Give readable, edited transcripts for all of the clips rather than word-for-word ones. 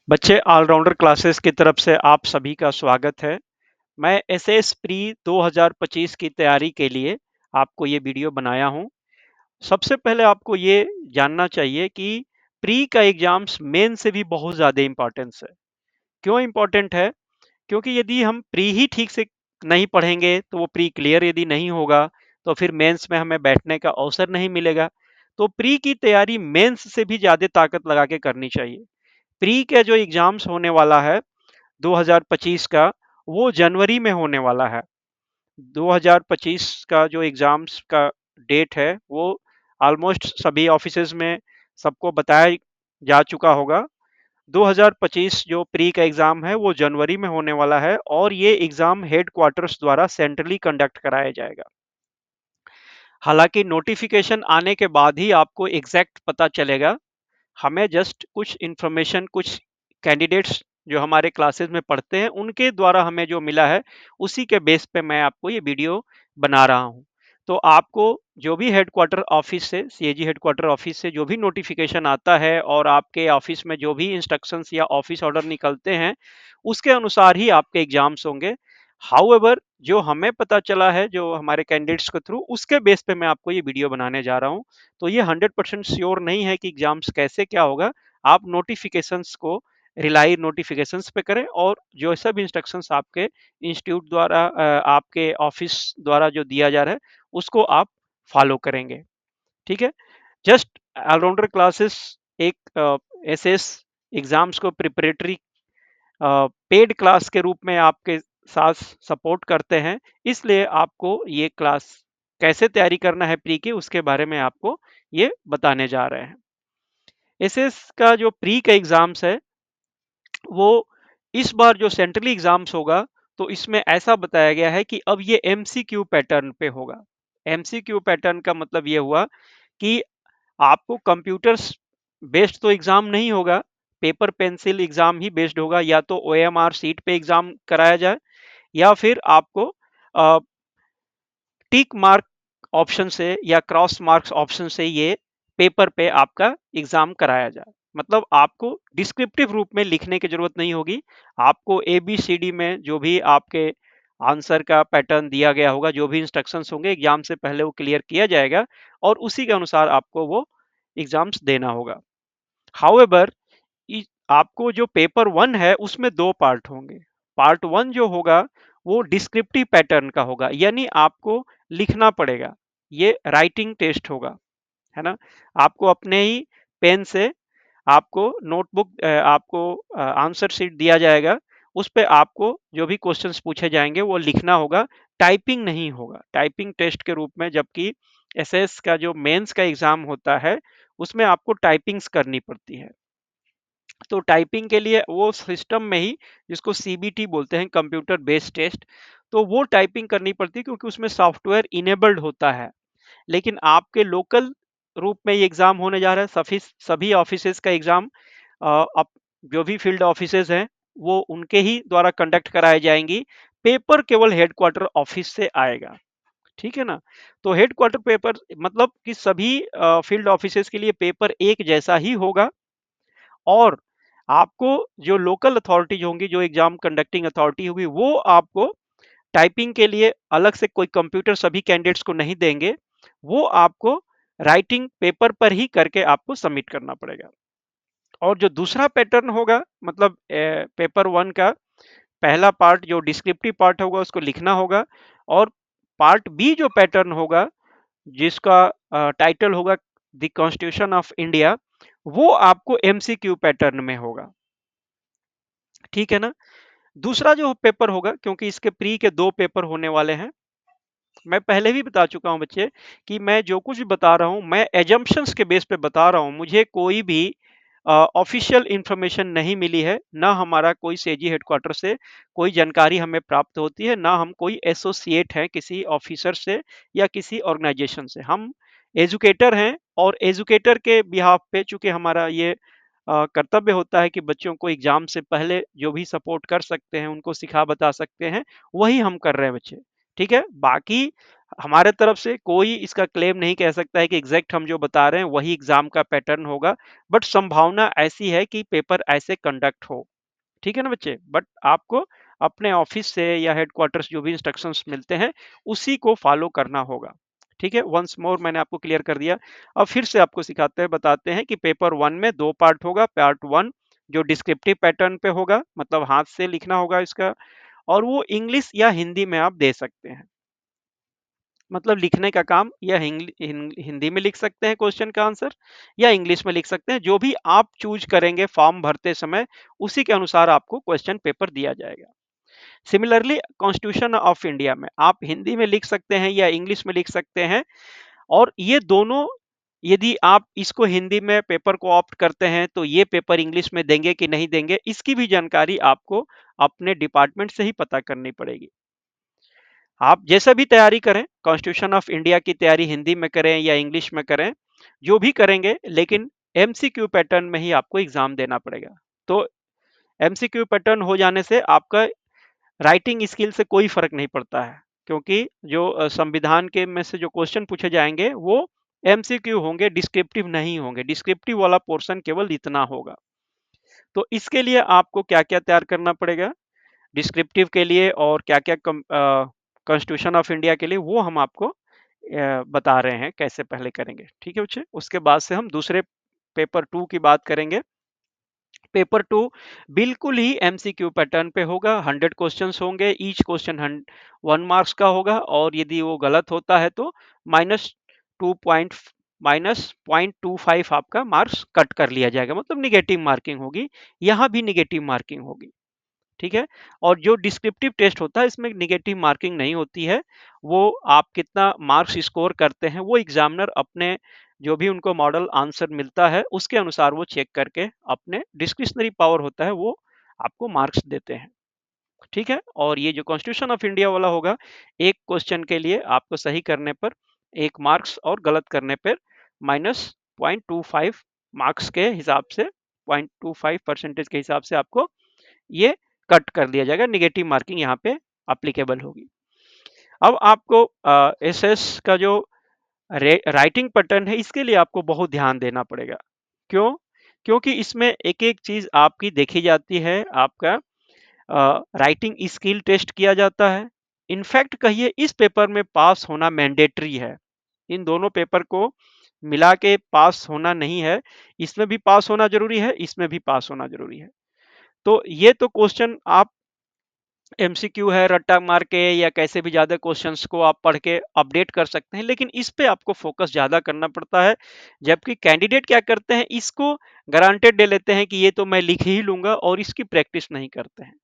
बच्चे allrounder classes की तरफ से आप सभी का स्वागत है। मैं एसएस प्री 2025 की तैयारी के लिए आपको ये वीडियो बनाया हूँ। सबसे पहले आपको ये जानना चाहिए कि प्री का एग्जाम्स मेन से भी बहुत ज़्यादा इम्पोर्टेंस है। क्यों इम्पोर्टेंट है? क्योंकि यदि हम प्री ही ठीक से नहीं पढ़ेंगे तो वो प्री क्लियर यदि नहीं होगा तो फिर मेंस में हमें बैठने का अवसर नहीं मिलेगा। तो प्री की तैयारी मेंस से भी ज़्यादा ताकत लगा के करनी चाहिए। प्री का जो एग्जाम्स होने वाला है 2025 का, वो जनवरी में होने वाला है। 2025 का जो एग्जाम्स का डेट है वो ऑलमोस्ट सभी ऑफिसेज में सबको बताया जा चुका होगा। 2025 जो प्री का एग्जाम है वो जनवरी में होने वाला है और ये एग्जाम हेड क्वार्टर्स द्वारा सेंट्रली कंडक्ट कराया जाएगा। हालांकि नोटिफिकेशन आने के बाद ही आपको एग्जैक्ट पता चलेगा। हमें जस्ट कुछ इंफॉर्मेशन, कुछ कैंडिडेट्स जो हमारे क्लासेस में पढ़ते हैं उनके द्वारा हमें जो मिला है उसी के बेस पे मैं आपको ये वीडियो बना रहा हूँ। तो आपको जो भी हेडक्वार्टर ऑफिस से, सीएजी हेडक्वार्टर ऑफिस से जो भी नोटिफिकेशन आता है और आपके ऑफिस में जो भी इंस्ट्रक्शंस या ऑफिस ऑर्डर निकलते हैं उसके अनुसार ही आपके एग्जाम्स होंगे। हाउएवर जो हमें पता चला है, जो हमारे कैंडिडेट्स के थ्रू, उसके बेस पे मैं आपको ये वीडियो बनाने जा रहा हूँ। तो ये 100% श्योर नहीं है कि एग्जाम्स कैसे क्या होगा। आप नोटिफिकेशंस को रिलाई नोटिफिकेशंस पे करें और जो सब इंस्ट्रक्शंस आपके इंस्टीट्यूट द्वारा, आपके ऑफिस द्वारा जो दिया जा रहा है उसको आप फॉलो करेंगे। ठीक है। जस्ट ऑलराउंडर क्लासेस एक एसएस एग्जाम्स को प्रिपरेटरी पेड क्लास के रूप में आपके साथ सपोर्ट करते हैं। इसलिए आपको ये क्लास कैसे तैयारी करना है प्री की, उसके बारे में आपको ये बताने जा रहे हैं। एसएस का जो प्री का एग्जाम्स है वो इस बार जो सेंट्रली एग्जाम्स होगा तो इसमें ऐसा बताया गया है कि अब ये एमसीक्यू पैटर्न पे होगा। एमसीक्यू पैटर्न का मतलब ये हुआ कि आपको कंप्यूटर्स बेस्ड तो एग्जाम नहीं होगा, पेपर पेंसिल एग्जाम ही बेस्ड होगा। या तो ओएमआर सीट पे एग्जाम कराया जाए या फिर आपको टिक मार्क ऑप्शन से या क्रॉस मार्क्स ऑप्शन से ये पेपर पे आपका एग्जाम कराया जाए। मतलब आपको डिस्क्रिप्टिव रूप में लिखने की जरूरत नहीं होगी। आपको ए बी सी डी में जो भी आपके आंसर का पैटर्न दिया गया होगा, जो भी इंस्ट्रक्शंस होंगे एग्जाम से पहले वो क्लियर किया जाएगा और उसी के अनुसार आपको वो एग्जाम्स देना होगा। हाउएवर आपको जो पेपर वन है उसमें दो पार्ट होंगे। पार्ट वन जो होगा वो डिस्क्रिप्टिव पैटर्न का होगा, यानी आपको लिखना पड़ेगा। ये राइटिंग टेस्ट होगा, है ना। आपको अपने ही पेन से आपको नोटबुक, आपको आंसर शीट दिया जाएगा। उस पे आपको जो भी क्वेश्चंस पूछे जाएंगे वो लिखना होगा। टाइपिंग नहीं होगा, टाइपिंग टेस्ट के रूप में। जबकि एसएस का जो मेंस का एग्जाम होता है उसमें आपको टाइपिंग्स करनी पड़ती है। तो टाइपिंग के लिए वो सिस्टम में ही, जिसको सीबीटी बोलते हैं, कंप्यूटर बेस्ड टेस्ट, तो वो टाइपिंग करनी पड़ती है क्योंकि उसमें सॉफ्टवेयर इनेबल्ड होता है। लेकिन आपके लोकल रूप में ये एग्जाम होने जा रहा है। सभी सभी ऑफिसेज का एग्जाम, अब जो भी फील्ड ऑफिसेज हैं वो उनके ही द्वारा कंडक्ट कराई जाएंगी। पेपर केवल हेडक्वार्टर ऑफिस से आएगा। ठीक है ना। तो हेडक्वार्टर पेपर मतलब कि सभी फील्ड ऑफिसेज के लिए पेपर एक जैसा ही होगा। और आपको जो लोकल अथॉरिटीज होंगी, जो एग्जाम कंडक्टिंग अथॉरिटी होगी, वो आपको टाइपिंग के लिए अलग से कोई कंप्यूटर सभी कैंडिडेट्स को नहीं देंगे। वो आपको राइटिंग पेपर पर ही करके आपको सबमिट करना पड़ेगा। और जो दूसरा पैटर्न होगा, मतलब पेपर वन का पहला पार्ट जो डिस्क्रिप्टिव पार्ट होगा उसको लिखना होगा। और पार्ट बी जो पैटर्न होगा, जिसका टाइटल होगा द कॉन्स्टिट्यूशन ऑफ इंडिया, वो आपको एमसीक्यू पैटर्न में होगा। ठीक है ना। दूसरा जो पेपर होगा, क्योंकि इसके प्री के दो पेपर होने वाले हैं, मैं पहले भी बता चुका हूं बच्चे कि मैं जो कुछ भी बता रहा हूं मैं एजम्पशंस के बेस पे बता रहा हूं। मुझे कोई भी ऑफिशियल इंफॉर्मेशन नहीं मिली है, ना हमारा कोई सेजी हेडक्वार्टर से कोई जानकारी हमें प्राप्त होती है, ना हम कोई एसोसिएट हैं किसी ऑफिसर से या किसी ऑर्गेनाइजेशन से। हम एजुकेटर हैं और एजुकेटर के बिहाफ पे चूंकि हमारा ये कर्तव्य होता है कि बच्चों को एग्जाम से पहले जो भी सपोर्ट कर सकते हैं, उनको सिखा बता सकते हैं, वही हम कर रहे हैं बच्चे। ठीक है। बाकी हमारे तरफ से कोई इसका क्लेम नहीं कह सकता है कि एग्जैक्ट हम जो बता रहे हैं वही एग्जाम का पैटर्न होगा, बट संभावना ऐसी है कि पेपर ऐसे कंडक्ट हो। ठीक है ना बच्चे? बट आपको अपने ऑफिस से या हेडक्वार्टर्स जो भी इंस्ट्रक्शंस मिलते हैं उसी को फॉलो करना होगा। ठीक है, वंस मोर मैंने आपको क्लियर कर दिया। अब फिर से आपको सिखाते हैं, बताते हैं कि पेपर वन में दो पार्ट होगा। पार्ट वन जो डिस्क्रिप्टिव पैटर्न पे होगा, मतलब हाथ से लिखना होगा इसका, और वो इंग्लिश या हिंदी में आप दे सकते हैं। मतलब लिखने का काम या हिंदी में लिख सकते हैं क्वेश्चन का आंसर, या इंग्लिश में लिख सकते हैं। जो भी आप चूज करेंगे फॉर्म भरते समय, उसी के अनुसार आपको क्वेश्चन पेपर दिया जाएगा। सिमिलरली कॉन्स्टिट्यूशन ऑफ इंडिया में आप हिंदी में लिख सकते हैं या इंग्लिश में लिख सकते हैं। और ये दोनों, यदि आप इसको हिंदी में पेपर को ऑप्ट करते हैं तो ये पेपर इंग्लिश में देंगे कि नहीं देंगे, इसकी भी जानकारी आपको अपने डिपार्टमेंट से ही पता करनी पड़ेगी। आप जैसा भी तैयारी करें, कॉन्स्टिट्यूशन ऑफ इंडिया की तैयारी हिंदी में करें या इंग्लिश में करें, जो भी करेंगे, लेकिन एमसीक्यू पैटर्न में ही आपको एग्जाम देना पड़ेगा। तो एमसीक्यू पैटर्न हो जाने से आपका राइटिंग स्किल से कोई फर्क नहीं पड़ता है, क्योंकि जो संविधान के में से जो क्वेश्चन पूछे जाएंगे वो एमसीक्यू होंगे, डिस्क्रिप्टिव नहीं होंगे। डिस्क्रिप्टिव वाला पोर्शन केवल इतना होगा। तो इसके लिए आपको क्या क्या तैयार करना पड़ेगा डिस्क्रिप्टिव के लिए, और क्या क्या कॉन्स्टिट्यूशन ऑफ इंडिया के लिए, वो हम आपको बता रहे हैं कैसे पहले करेंगे। ठीक है बच्चे, उसके बाद से हम दूसरे पेपर टू की बात करेंगे। पेपर टू बिल्कुल ही एमसीक्यू पैटर्न पे होगा। 100 क्वेश्चंस होंगे, ईच क्वेश्चन 1 मार्क्स का होगा, और यदि वो गलत होता है तो -0.25 आपका मार्क्स कट कर लिया जाएगा, मतलब निगेटिव मार्किंग होगी। यहाँ भी निगेटिव मार्किंग होगी। ठीक है, और जो डिस्क्रिप्टिव टेस्ट होता है इसमें निगेटिव मार्किंग नहीं होती है। वो आप कितना मार्क्स स्कोर करते हैं वो एग्जामिनर अपने जो भी उनको मॉडल आंसर मिलता है उसके अनुसार वो चेक करके अपने डिस्क्रिशनरी पावर होता है वो आपको मार्क्स देते हैं। ठीक है, और ये जो कॉन्स्टिट्यूशन ऑफ इंडिया वाला होगा, एक क्वेश्चन के लिए आपको सही करने पर 1 मार्क्स और गलत करने पर -0.25 मार्क्स के हिसाब से, 0.25% के हिसाब से आपको ये कट कर दिया जाएगा। निगेटिव मार्किंग यहाँ पे अप्लीकेबल होगी। अब आपको एसएस का जो राइटिंग पैटर्न है इसके लिए आपको बहुत ध्यान देना पड़ेगा। क्यों? क्योंकि इसमें एक एक चीज आपकी देखी जाती है। आपका राइटिंग स्किल टेस्ट किया जाता है। इनफैक्ट कहिए इस पेपर में पास होना मैंडेटरी है। इन दोनों पेपर को मिला के पास होना नहीं है, इसमें भी पास होना जरूरी है, इसमें भी पास होना जरूरी है। तो ये तो क्वेश्चन आप एमसीक्यू है, रट्टा मार के या कैसे भी ज्यादा क्वेश्चंस को आप पढ़ के अपडेट कर सकते हैं, लेकिन इस पे आपको फोकस ज्यादा करना पड़ता है। जबकि कैंडिडेट क्या करते हैं, इसको गारंटेड ले लेते हैं कि ये तो मैं लिख ही लूंगा, और इसकी प्रैक्टिस नहीं करते हैं।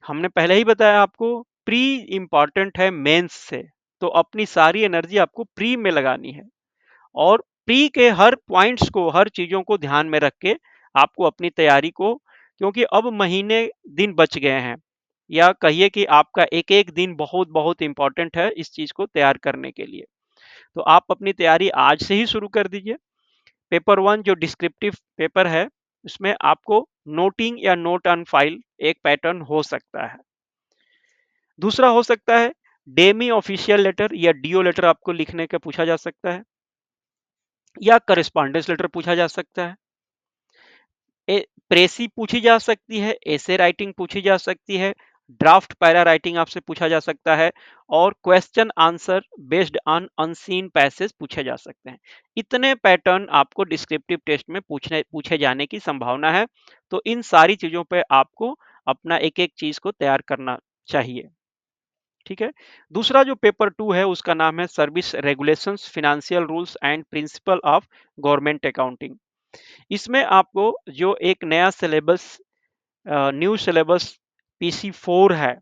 हमने पहले ही बताया आपको, प्री इंपॉर्टेंट है मेंस से। तो अपनी सारी एनर्जी आपको प्री में लगानी है, और प्री के हर पॉइंट्स को, हर चीजों को ध्यान में रख के आपको अपनी तैयारी को, क्योंकि अब महीने दिन बच गए हैं, या कहिए कि आपका एक एक दिन बहुत बहुत इंपॉर्टेंट है इस चीज को तैयार करने के लिए। तो आप अपनी तैयारी आज से ही शुरू कर दीजिए। पेपर वन जो डिस्क्रिप्टिव पेपर है, उसमें आपको नोटिंग या नोट ऑन फाइल एक पैटर्न हो सकता है। दूसरा हो सकता है डेमी ऑफिशियल लेटर या डीओ लेटर आपको लिखने का पूछा जा सकता है, या करेस्पॉन्डेंस लेटर पूछा जा सकता है। प्रेसी पूछी जा सकती है, एसे राइटिंग पूछी जा सकती है, ड्राफ्ट पैरा राइटिंग आपसे पूछा जा सकता है, और question answer based on unseen passage पूछे जा सकते हैं। इतने पैटर्न आपको डिस्क्रिप्टिव टेस्ट में पूछे जाने की संभावना है। तो इन सारी चीजों पे आपको अपना एक एक चीज को तैयार करना चाहिए। ठीक है, दूसरा जो पेपर टू है उसका नाम है service regulations, financial rules and principle of government accounting. इसमें आपको जो एक नया सिलेबस, न्यू सिलेबस पीसी4 है,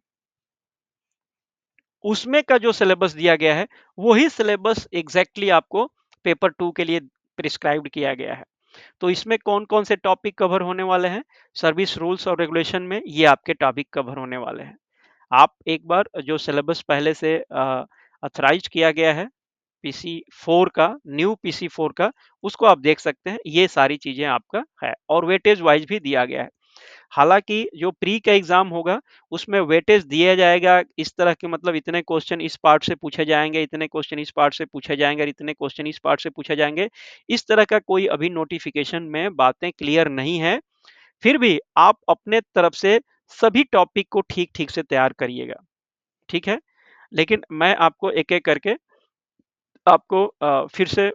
उसमें का जो सिलेबस दिया गया है वही सिलेबस एग्जैक्टली आपको पेपर टू के लिए प्रिस्क्राइब्ड किया गया है। तो इसमें कौन कौन से टॉपिक कवर होने वाले हैं, सर्विस रूल्स और रेगुलेशन में ये आपके टॉपिक कवर होने वाले हैं। आप एक बार जो सिलेबस पहले से अथराइज किया गया है पीसी4 का, न्यू पीसी4 का, उसको आप देख सकते हैं। ये सारी चीजें आपका है, और वेटेज वाइज भी दिया गया है। हालांकि जो प्री का एग्जाम होगा उसमें वेटेज दिया जाएगा इस तरह के, मतलब इतने क्वेश्चन इस पार्ट से पूछे जाएंगे, इतने क्वेश्चन इस पार्ट से पूछे जाएंगे और इतने क्वेश्चन इस पार्ट से पूछे जाएंगे। इस तरह का कोई अभी नोटिफिकेशन में बातें क्लियर नहीं है। फिर भी आप अपने तरफ से सभी टॉपिक को ठीक ठीक से तैयार करिएगा, ठीक है। लेकिन मैं आपको एक एक करके आपको फिर से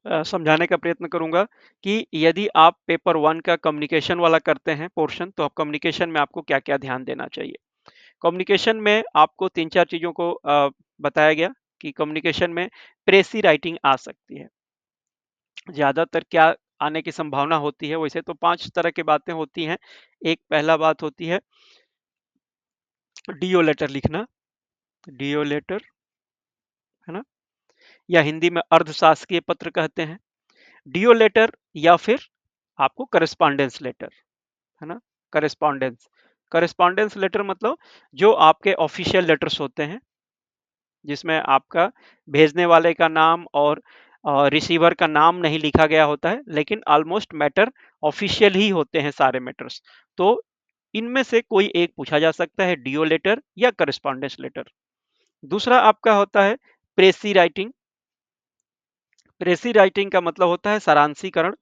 समझाने का प्रयत्न करूंगा कि यदि आप पेपर वन का कम्युनिकेशन वाला करते हैं पोर्शन, तो आप कम्युनिकेशन में आपको क्या क्या ध्यान देना चाहिए। कम्युनिकेशन में आपको तीन चार चीजों को बताया गया कि कम्युनिकेशन में प्रेसी राइटिंग आ सकती है। ज्यादातर क्या आने की संभावना होती है, वैसे तो पांच तरह की बातें होती हैं। एक पहला बात होती है डीओ लेटर लिखना, डीओ लेटर, है ना, या हिंदी में अर्धशासकीय पत्र कहते हैं, डीओ लेटर, या फिर आपको करस्पॉन्डेंस लेटर, है ना, करस्पॉन्डेंस। करस्पॉन्डेंस लेटर मतलब जो आपके ऑफिशियल लेटर्स होते हैं, जिसमें आपका भेजने वाले का नाम और रिसीवर का नाम नहीं लिखा गया होता है, लेकिन ऑलमोस्ट मैटर ऑफिशियल ही होते हैं सारे मैटर्स। तो इनमें से कोई एक पूछा जा सकता है, डीओ लेटर या करस्पॉन्डेंस लेटर। दूसरा आपका होता है प्रेसी राइटिंग। प्रेसी राइटिंग का मतलब होता है सारांशीकरण।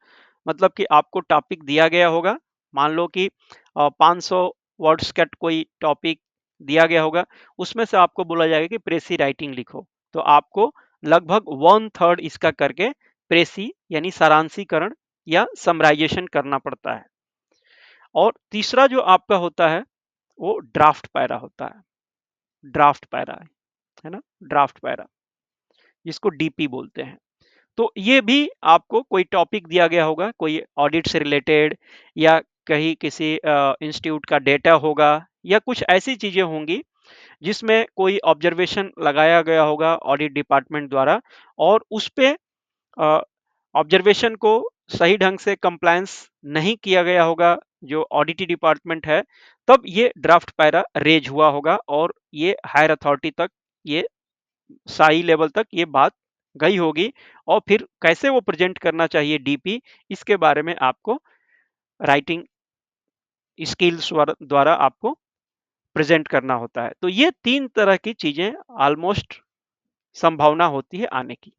मतलब कि आपको टॉपिक दिया गया होगा, मान लो कि 500 वर्ड्स का कोई टॉपिक दिया गया होगा, उसमें से आपको बोला जाएगा कि प्रेसी राइटिंग लिखो। तो आपको लगभग 1/3 इसका करके प्रेसी यानी सारांशीकरण या समराइजेशन करना पड़ता है। और तीसरा जो आपका होता है वो ड्राफ्ट पैरा होता है। ड्राफ्ट पैरा, है ना, ड्राफ्ट पैरा, जिसको डीपी बोलते हैं। तो ये भी आपको कोई टॉपिक दिया गया होगा, कोई ऑडिट से रिलेटेड, या कहीं किसी इंस्टीट्यूट का डेटा होगा, या कुछ ऐसी चीजें होंगी जिसमें कोई ऑब्जर्वेशन लगाया गया होगा ऑडिट डिपार्टमेंट द्वारा, और उस पे ऑब्जर्वेशन को सही ढंग से कंप्लायंस नहीं किया गया होगा जो ऑडिट डिपार्टमेंट है, तब ये ड्राफ्ट पैरा रेज हुआ होगा और ये हायर अथॉरिटी तक, ये साई लेवल तक ये बात गई होगी। और फिर कैसे वो प्रेजेंट करना चाहिए डीपी, इसके बारे में आपको राइटिंग स्किल्स द्वारा आपको प्रेजेंट करना होता है। तो ये तीन तरह की चीजें ऑलमोस्ट संभावना होती है आने की।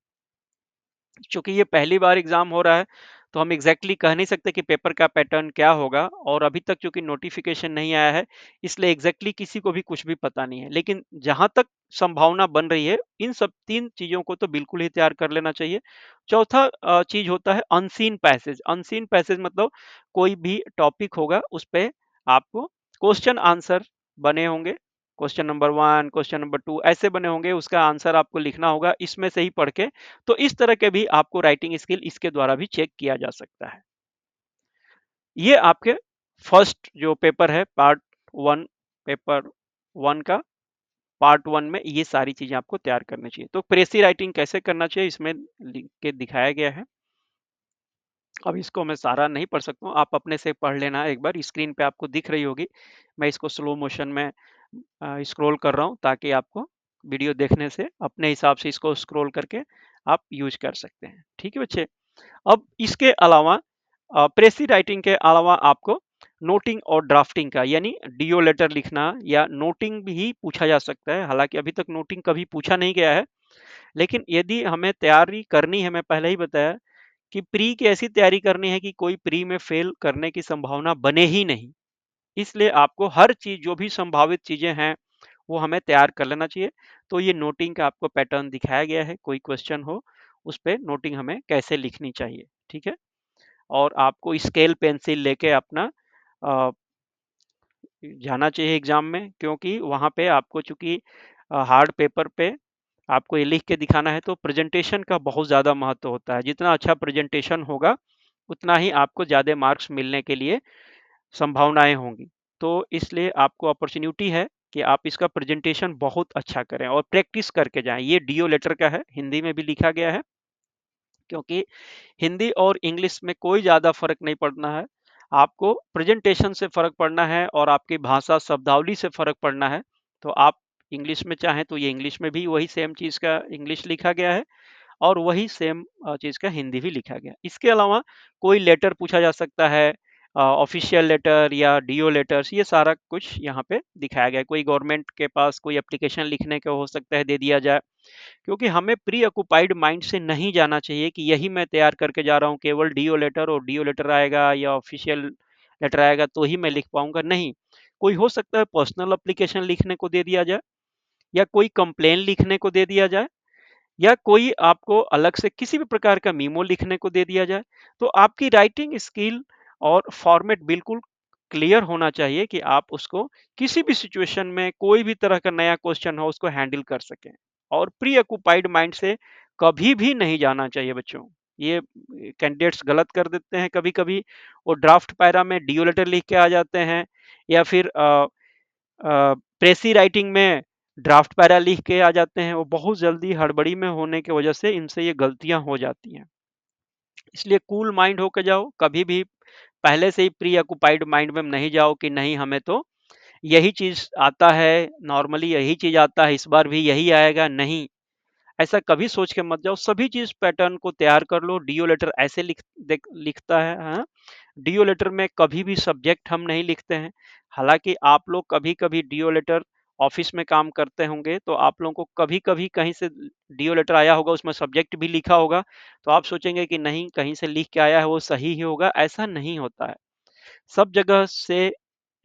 चूंकि ये पहली बार एग्जाम हो रहा है, तो हम एग्जैक्टली कह नहीं सकते कि पेपर का पैटर्न क्या होगा, और अभी तक चूंकि नोटिफिकेशन नहीं आया है, इसलिए एग्जैक्टली किसी को भी कुछ भी पता नहीं है। लेकिन जहां तक संभावना बन रही है, इन सब तीन चीजों को तो बिल्कुल ही तैयार कर लेना चाहिए। चौथा चीज होता है अनसीन पैसेज। अनसीन पैसेज मतलब कोई भी टॉपिक होगा उस पे आपको क्वेश्चन आंसर बने होंगे, क्वेश्चन नंबर 1, क्वेश्चन नंबर 2 ऐसे बने होंगे, उसका आंसर आपको लिखना होगा इसमें से ही पढ़ के। तो इस तरह के भी आपको राइटिंग स्किल इसके द्वारा भी चेक किया जा सकता है। ये आपके फर्स्ट जो पेपर है पार्ट वन, पेपर वन का पार्ट वन में ये सारी चीजें आपको तैयार करनी चाहिए। तो प्रेसी राइटिंग कैसे करना चाहिए इसमें लिख के दिखाया गया है। अब इसको मैं सारा नहीं पढ़ सकता हूँ, आप अपने से पढ़ लेना एक बार, स्क्रीन पे आपको दिख रही होगी। मैं इसको स्लो मोशन में स्क्रॉल कर रहा हूँ ताकि आपको वीडियो देखने से अपने हिसाब से इसको स्क्रॉल करके आप यूज कर सकते हैं। ठीक है बच्चे। अब इसके अलावा प्रेसी राइटिंग के अलावा आपको नोटिंग और ड्राफ्टिंग का यानी डीओ लेटर लिखना या नोटिंग भी पूछा जा सकता है। हालांकि अभी तक नोटिंग कभी पूछा नहीं गया है, लेकिन यदि हमें तैयारी करनी है, मैं पहले ही बताया कि प्री की ऐसी तैयारी करनी है कि कोई प्री में फेल करने की संभावना बने ही नहीं, इसलिए आपको हर चीज जो भी संभावित चीजें हैं वो हमें तैयार कर लेना चाहिए। तो ये नोटिंग का आपको पैटर्न दिखाया गया है, कोई क्वेश्चन हो उस पे नोटिंग हमें कैसे लिखनी चाहिए, ठीक है। और आपको स्केल पेंसिल लेके अपना अ, जाना चाहिए एग्जाम में, क्योंकि वहां पे आपको चूंकि हार्ड पेपर पे आपको ये लिख के दिखाना है, तो प्रेजेंटेशन का बहुत ज़्यादा महत्व होता है। जितना अच्छा प्रेजेंटेशन होगा उतना ही आपको ज़्यादा मार्क्स मिलने के लिए संभावनाएं होंगी। तो इसलिए आपको अपॉर्चुनिटी है कि आप इसका प्रेजेंटेशन बहुत अच्छा करें और प्रैक्टिस करके जाएं। ये डीओ लेटर का है, हिंदी में भी लिखा गया है, क्योंकि हिंदी और इंग्लिश में कोई ज़्यादा फर्क नहीं पड़ना है। आपको प्रेजेंटेशन से फर्क पड़ना है और आपकी भाषा शब्दावली से फर्क पड़ना है। तो आप इंग्लिश में चाहें तो ये इंग्लिश में भी वही सेम चीज़ का इंग्लिश लिखा गया है, और वही सेम चीज़ का हिंदी भी लिखा गया। इसके अलावा कोई लेटर पूछा जा सकता है, ऑफिशियल लेटर या डीओ लेटर्स, ये सारा कुछ यहाँ पे दिखाया गया है। कोई गवर्नमेंट के पास कोई एप्लीकेशन लिखने का हो सकता है, दे दिया जाए, क्योंकि हमें प्री ऑक्युपाइड माइंड से नहीं जाना चाहिए कि यही मैं तैयार करके जा रहा हूँ, केवल डीओ लेटर, और डीओ लेटर आएगा या ऑफिशियल लेटर आएगा तो ही मैं लिख पाऊंगा। नहीं, कोई हो सकता है पर्सनल एप्लीकेशन लिखने को दे दिया जाए, या कोई कंप्लेन लिखने को दे दिया जाए, या कोई आपको अलग से किसी भी प्रकार का मीमो लिखने को दे दिया जाए। तो आपकी राइटिंग स्किल और फॉर्मेट बिल्कुल क्लियर होना चाहिए कि आप उसको किसी भी सिचुएशन में, कोई भी तरह का नया क्वेश्चन हो, उसको हैंडल कर सकें। और प्री ऑक्युपाइड माइंड से कभी भी नहीं जाना चाहिए बच्चों। ये कैंडिडेट्स गलत कर देते हैं कभी कभी, वो ड्राफ्ट पैरा में डीओ लेटर लिख के आ जाते हैं, या फिर प्रेसी राइटिंग में ड्राफ्ट पैरा लिख के आ जाते हैं। वो बहुत जल्दी हड़बड़ी में होने की वजह से इनसे ये गलतियां हो जाती हैं। इसलिए कूल माइंड होकर जाओ, कभी भी पहले से ही प्री ऑक्युपाइड माइंड में नहीं जाओ कि नहीं हमें तो यही चीज आता है, नॉर्मली यही चीज आता है, इस बार भी यही आएगा। नहीं, ऐसा कभी सोच के मत जाओ। सभी चीज पैटर्न को तैयार कर लो। डीओ लेटर ऐसे लिखता है, हाँ? डीओ लेटर में कभी भी सब्जेक्ट हम नहीं लिखते हैं। हालांकि आप लोग कभी कभी डीओ लेटर ऑफिस में काम करते होंगे, तो आप लोगों को कभी कभी कहीं से डीओ लेटर आया होगा, उसमें सब्जेक्ट भी लिखा होगा, तो आप सोचेंगे कि नहीं कहीं से लिख के आया है वो सही ही होगा। ऐसा नहीं होता है। सब जगह से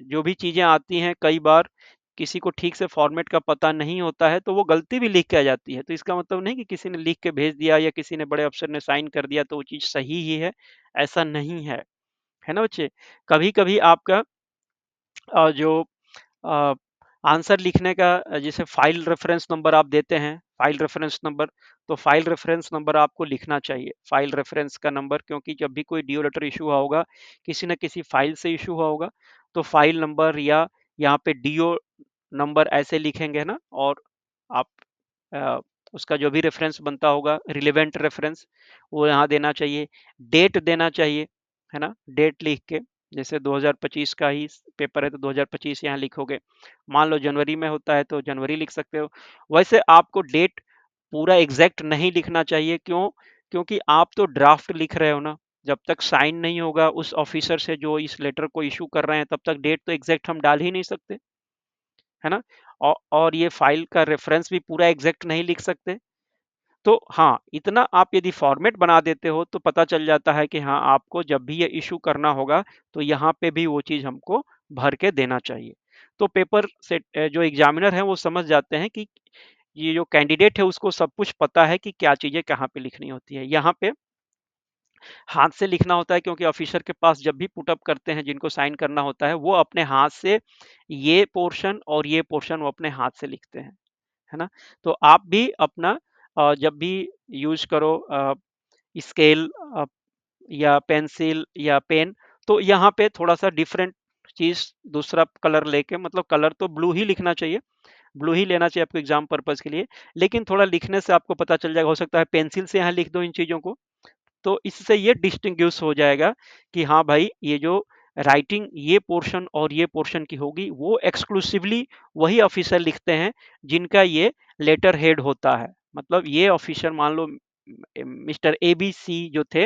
जो भी चीजें आती हैं, कई बार किसी को ठीक से फॉर्मेट का पता नहीं होता है, तो वो गलती भी लिख के आ जाती है। तो इसका मतलब नहीं कि किसी ने लिख के भेज दिया या किसी ने बड़े अफसर ने साइन कर दिया तो वो चीज सही ही है। ऐसा नहीं है ना बच्चे? कभी कभी आपका जो अ, आंसर लिखने का जैसे फाइल रेफरेंस नंबर आप देते हैं, फाइल रेफरेंस नंबर, तो फाइल रेफरेंस नंबर आपको लिखना चाहिए, फाइल रेफरेंस का नंबर, क्योंकि जब भी कोई डीओ लेटर इशू हुआ होगा, किसी न किसी फाइल से इशू हुआ होगा, तो फाइल नंबर या यहाँ पे डीओ नंबर ऐसे लिखेंगे ना। और आप अ, उसका जो भी रेफरेंस बनता होगा, रिलेवेंट रेफरेंस, वो यहाँ देना चाहिए। डेट देना चाहिए, है ना? डेट लिख के, जैसे 2025 का ही पेपर है तो 2025 यहाँ लिखोगे। मान लो जनवरी में होता है तो जनवरी लिख सकते हो। वैसे आपको डेट पूरा एग्जैक्ट नहीं लिखना चाहिए। क्यों? क्योंकि आप तो ड्राफ्ट लिख रहे हो ना। जब तक साइन नहीं होगा उस ऑफिसर से जो इस लेटर को इशू कर रहे हैं, तब तक डेट तो एग्जैक्ट हम डाल ही नहीं सकते, है ना? और ये फाइल का रेफरेंस भी पूरा एग्जैक्ट नहीं लिख सकते। तो हाँ, इतना आप यदि फॉर्मेट बना देते हो तो पता चल जाता है कि हाँ, आपको जब भी ये इशू करना होगा तो यहाँ पे भी वो चीज़ हमको भर के देना चाहिए। तो पेपर से जो एग्जामिनर हैं वो समझ जाते हैं कि ये जो कैंडिडेट है उसको सब कुछ पता है कि क्या चीज़ें कहाँ पे लिखनी होती है। यहाँ पे हाथ से लिखना होता है, क्योंकि ऑफिसर के पास जब भी पुट अप करते हैं, जिनको साइन करना होता है, वो अपने हाथ से ये पोर्शन और ये पोर्शन वो अपने हाथ से लिखते हैं, है ना? तो आप भी अपना जब भी यूज़ करो स्केल या पेंसिल या पेन, तो यहाँ पे थोड़ा-सा डिफरेंट चीज़, दूसरा कलर लेके, मतलब कलर तो ब्लू ही लिखना चाहिए, ब्लू ही लेना चाहिए आपको एग्ज़ाम पर्पज़ के लिए। लेकिन थोड़ा लिखने से आपको पता चल जाएगा, हो सकता है पेंसिल से यहाँ लिख दो इन चीज़ों को, तो इससे ये डिस्टिंग्विश हो जाएगा कि हाँ भाई, ये जो राइटिंग ये पोर्शन और ये पोर्शन की होगी, वो एक्सक्लूसिवली वही ऑफिसर लिखते हैं जिनका ये लेटर हेड होता है। मतलब ये ऑफिसर, मान लो मिस्टर ए बी सी जो थे,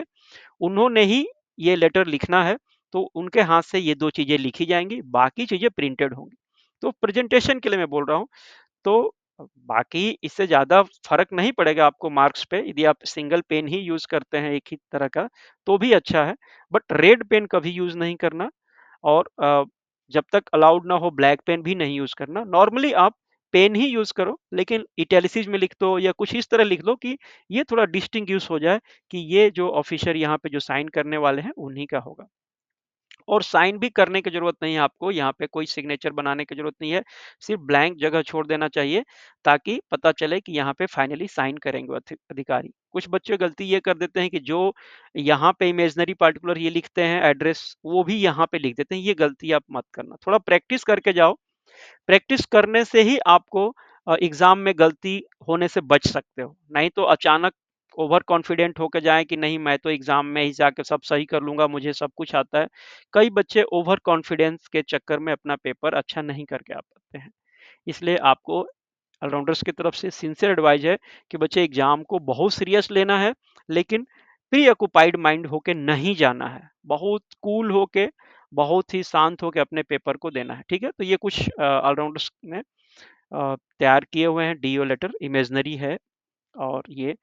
उन्होंने ही ये लेटर लिखना है, तो उनके हाथ से ये दो चीजें लिखी जाएंगी, बाकी चीजें प्रिंटेड होंगी। तो प्रेजेंटेशन के लिए मैं बोल रहा हूँ। तो बाकी इससे ज़्यादा फ़र्क नहीं पड़ेगा आपको मार्क्स पे, यदि आप सिंगल पेन ही यूज़ करते हैं एक ही तरह का, तो भी अच्छा है। बट रेड पेन कभी यूज़ नहीं करना, और जब तक अलाउड ना हो ब्लैक पेन भी नहीं यूज़ करना। नॉर्मली आप पेन ही यूज़ करो, लेकिन इटैलिसीज़ में लिख दो या कुछ इस तरह लिख दो कि ये थोड़ा डिस्टिंग्विश हो जाए कि ये जो ऑफिसर यहाँ पे जो साइन करने वाले हैं, उन्हीं का होगा। और साइन भी करने की ज़रूरत नहीं है आपको, यहाँ पे कोई सिग्नेचर बनाने की ज़रूरत नहीं है, सिर्फ़ ब्लैंक जगह छोड़ देना चाहिए, ताकि पता चले कि यहाँ पे फाइनली साइन करेंगे अधिकारी। कुछ बच्चे गलती ये कर देते हैं कि जो यहाँ पे इमेजिनरी पार्टिकुलर ये लिखते हैं एड्रेस, वो भी यहाँ पे लिख देते हैं, ये गलती आप मत करना। थोड़ा प्रैक्टिस करके जाओ, प्रैक्टिस करने से ही आपको एग्जाम में गलती होने से बच सकते हो। नहीं तो अचानक ओवर कॉन्फिडेंट होकर जाएं कि नहीं मैं तो एग्जाम में ही जाके सब सही कर लूंगा, मुझे सब कुछ आता है। कई बच्चे ओवर कॉन्फिडेंस के चक्कर में अपना पेपर अच्छा नहीं करके आ पाते हैं। इसलिए आपको ऑलराउंडर्स की तरफ से सिंसियर एडवाइस है कि बच्चे एग्जाम को बहुत सीरियस लेना है, लेकिन प्री ऑक्युपाइड माइंड होके नहीं जाना है। बहुत कूल होके बहुत ही शांत होकर अपने पेपर को देना है। ठीक है, तो ये कुछ ऑलराउंडर्स ने तैयार किए हुए हैं डीओ लेटर, इमेजनरी है और ये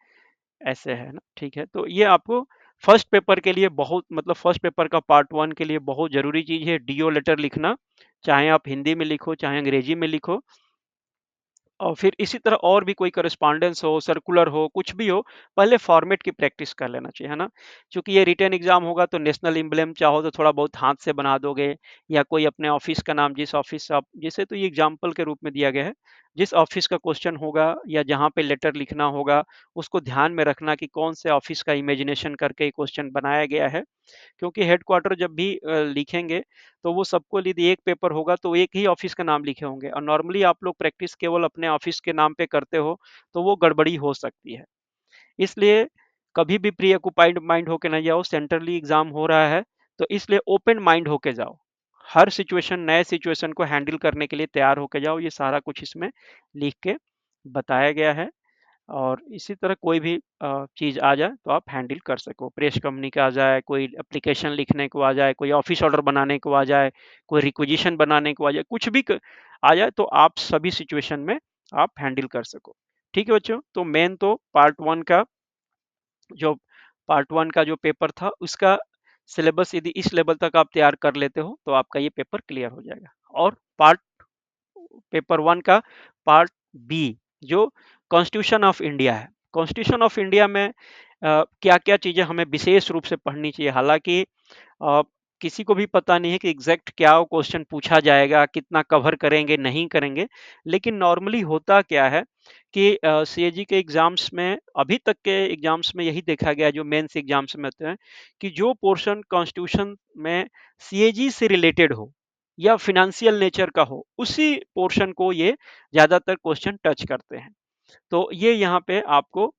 ऐसे है ना। ठीक है, तो ये आपको फर्स्ट पेपर के लिए बहुत, मतलब फर्स्ट पेपर का पार्ट वन के लिए बहुत जरूरी चीज है डीओ लेटर लिखना, चाहे आप हिंदी में लिखो चाहे अंग्रेजी में लिखो। और फिर इसी तरह और भी कोई करस्पॉन्डेंस हो, सर्कुलर हो, कुछ भी हो, पहले फॉर्मेट की प्रैक्टिस कर लेना चाहिए, है ना। क्योंकि ये रिटन एग्जाम होगा तो नेशनल एम्ब्लम चाहो तो थोड़ा बहुत हाथ से बना दोगे, या कोई अपने ऑफिस का नाम, जिस ऑफिस से आप, जैसे तो ये एग्जाम्पल के रूप में दिया गया है, जिस ऑफिस का क्वेश्चन होगा या जहाँ पे लेटर लिखना होगा, उसको ध्यान में रखना कि कौन से ऑफिस का इमेजिनेशन करके क्वेश्चन बनाया गया है। क्योंकि हेडक्वार्टर जब भी लिखेंगे तो वो सबको यदि एक पेपर होगा तो एक ही ऑफिस का नाम लिखे होंगे, और नॉर्मली आप लोग प्रैक्टिस केवल अपने ऑफिस के नाम पे करते हो तो वो गड़बड़ी हो सकती है। इसलिए कभी भी प्री ऑक्युपाइड माइंड होके ना जाओ, सेंट्रली एग्जाम हो रहा है तो इसलिए ओपन माइंड होके जाओ, हर सिचुएशन, नए सिचुएशन को हैंडल करने के लिए तैयार होके जाओ। ये सारा कुछ इसमें लिख के बताया गया है। और इसी तरह कोई भी चीज़ आ जाए तो आप हैंडल कर सको, प्रेस कम्युनिके आ जाए, कोई एप्लीकेशन लिखने को आ जाए, कोई ऑफिस ऑर्डर बनाने को आ जाए, कोई रिक्विजिशन बनाने को आ जाए, कुछ भी आ जाए तो आप सभी सिचुएशन में आप हैंडल कर सको। ठीक है बच्चों, तो मेन तो जो पार्ट वन का जो पेपर था उसका सिलेबस यदि इस लेवल तक आप तैयार कर लेते हो तो आपका ये पेपर क्लियर हो जाएगा। और पार्ट पेपर वन का पार्ट बी जो कॉन्स्टिट्यूशन ऑफ इंडिया है, कॉन्स्टिट्यूशन ऑफ इंडिया में क्या क्या चीजें हमें विशेष रूप से पढ़नी चाहिए। हालांकि अ, किसी को भी पता नहीं है कि एग्जैक्ट क्या क्वेश्चन पूछा जाएगा, कितना कवर करेंगे नहीं करेंगे, लेकिन नॉर्मली होता क्या है कि सीएजी के एग्जाम्स में, अभी तक के एग्जाम्स में यही देखा गया है, जो मेंस एग्जाम्स में होते हैं, कि जो पोर्शन कॉन्स्टिट्यूशन में सीएजी से रिलेटेड हो या फिनेंशियल नेचर का हो, उसी पोर्शन को ये ज्यादातर क्वेश्चन टच करते हैं। तो ये यहाँ पे आपको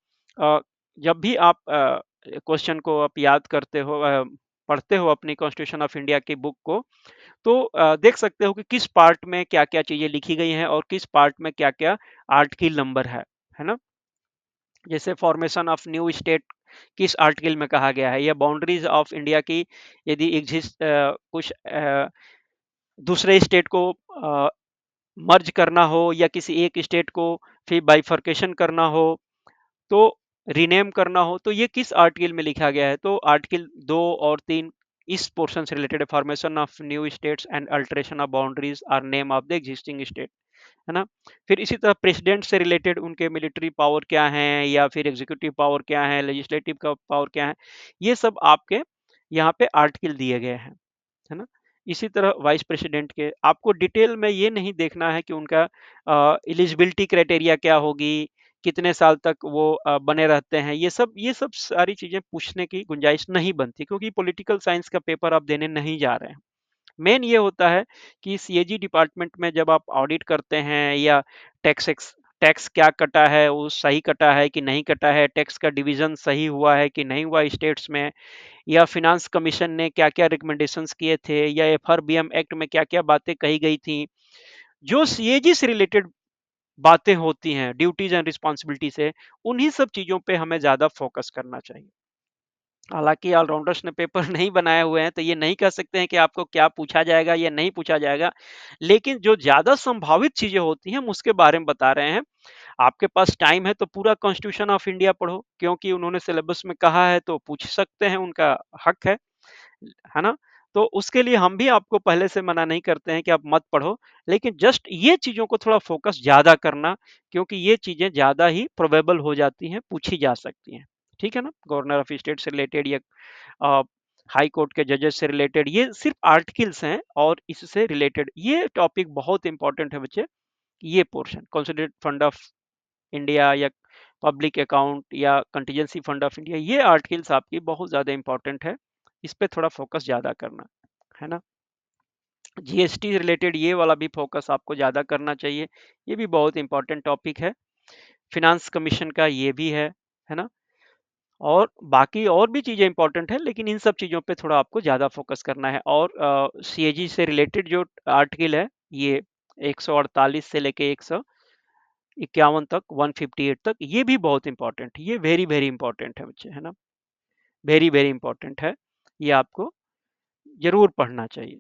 जब भी आप क्वेश्चन को आप याद करते हो, पढ़ते हो अपनी कॉन्स्टिट्यूशन ऑफ इंडिया की बुक को, तो देख सकते हो कि किस पार्ट में क्या क्या चीजें लिखी गई हैं और किस पार्ट में क्या क्या आर्टिकल नंबर है ना। जैसे फॉर्मेशन ऑफ न्यू स्टेट किस आर्टिकल में कहा गया है, या बाउंड्रीज ऑफ इंडिया की यदि एग्जिस्ट कुछ दूसरे स्टेट को मर्ज करना हो, या किसी एक स्टेट को फिर बाइफर्केशन करना हो, तो रीनेम करना हो, तो ये किस आर्टिकल में लिखा गया है। तो आर्टिकल 2 और 3 इस पोर्शन से रिलेटेड है, formation of new states and alteration of boundaries or name of the existing state, है ना। फिर इसी तरह प्रेसिडेंट से रिलेटेड उनके मिलिट्री पावर क्या है, या फिर एग्जीक्यूटिव पावर क्या है, लेजिस्लेटिव का पावर क्या है, ये सब आपके यहाँ पे आर्टिकल दिए गए हैं, है ना। इसी तरह वाइस प्रेसिडेंट के आपको डिटेल में ये नहीं देखना है कि उनका एलिजिबिलिटी क्राइटेरिया क्या होगी, कितने साल तक वो बने रहते हैं, ये सब सारी चीजें पूछने की गुंजाइश नहीं बनती, क्योंकि पॉलिटिकल साइंस का पेपर आप देने नहीं जा रहे हैं। मेन ये होता है कि सीएजी डिपार्टमेंट में जब आप ऑडिट करते हैं, या टैक्स टैक्स क्या कटा है, वो सही कटा है कि नहीं कटा है, टैक्स का डिवीजन सही हुआ है कि नहीं हुआ स्टेट्स में, या फिनांस कमीशन ने क्या-क्या रिकमेंडेशंस किए थे, या एफआरबीएम एक्ट में क्या-क्या बातें कही गई थी, जो सीएजी से रिलेटेड बातें होती हैं, ड्यूटीज एंड रिस्पॉन्सिबिलिटी से, उन्हीं सब चीजों पे हमें ज्यादा फोकस करना चाहिए। हालांकि ऑलराउंडर्स ने पेपर नहीं बनाए हुए हैं तो ये नहीं कह सकते हैं कि आपको क्या पूछा जाएगा या नहीं पूछा जाएगा, लेकिन जो ज्यादा संभावित चीजें होती हैं हम उसके बारे में बता रहे हैं। आपके पास टाइम है तो पूरा कॉन्स्टिट्यूशन ऑफ इंडिया पढ़ो, क्योंकि उन्होंने सिलेबस में कहा है तो पूछ सकते हैं, उनका हक है ना। तो उसके लिए हम भी आपको पहले से मना नहीं करते हैं कि आप मत पढ़ो, लेकिन जस्ट ये चीजों को थोड़ा फोकस ज्यादा करना, क्योंकि ये चीजें ज्यादा ही प्रोबेबल हो जाती हैं, पूछी जा सकती हैं। ठीक है ना, गवर्नर ऑफ स्टेट से रिलेटेड, या हाई कोर्ट के जजेस से रिलेटेड, ये सिर्फ आर्टिकल्स हैं, और इससे रिलेटेड ये टॉपिक बहुत इंपॉर्टेंट है बच्चे। ये portion consolidated fund of India, या पब्लिक अकाउंट, या कंटीजेंसी फंड ऑफ इंडिया, ये आर्टिकल्स आपकी बहुत ज्यादा इंपॉर्टेंट है, इस पे थोड़ा फोकस ज्यादा करना, है ना। जीएसटी रिलेटेड ये वाला भी फोकस आपको ज्यादा करना चाहिए, ये भी बहुत इंपॉर्टेंट टॉपिक है। फिनांस कमीशन का ये भी है ना। और बाकी और भी चीजें इंपॉर्टेंट है, लेकिन इन सब चीजों पे थोड़ा आपको ज्यादा फोकस करना है। और सीएजी से रिलेटेड जो आर्टिकल है, ये 148 से लेके 151 तक, 158 तक, ये भी बहुत इंपॉर्टेंट है, ये वेरी वेरी इंपॉर्टेंट है बच्चे, है ना, वेरी वेरी इंपॉर्टेंट है, ये आपको जरूर पढ़ना चाहिए।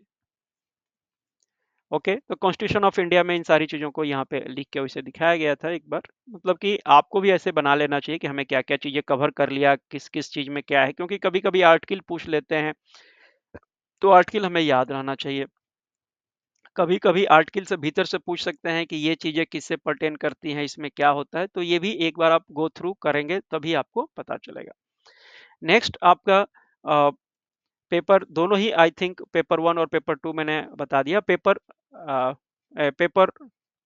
ओके, तो कॉन्स्टिट्यूशन ऑफ इंडिया में इन सारी चीज़ों को यहाँ पे लिख के वैसे दिखाया गया था एक बार। मतलब कि आपको भी ऐसे बना लेना चाहिए कि हमें क्या-क्या चीज़ें कवर कर लिया, किस-किस चीज़ में क्या है, क्योंकि कभी-कभी आर्टिकल पूछ लेते हैं, तो आर्टिकल हमें याद रहना चाहिए। कभी-कभी आर्टिकल से भीतर से पूछ सकते हैं कि ये चीज़ें किससे पर्टेन करती हैं, इसमें क्या होता है, तो ये भी एक बार आप गो थ्रू करेंगे तभी आपको पता चलेगा। नेक्स्ट आपका पेपर दोनों ही आई थिंक पेपर 1 और पेपर 2 मैंने बता दिया। पेपर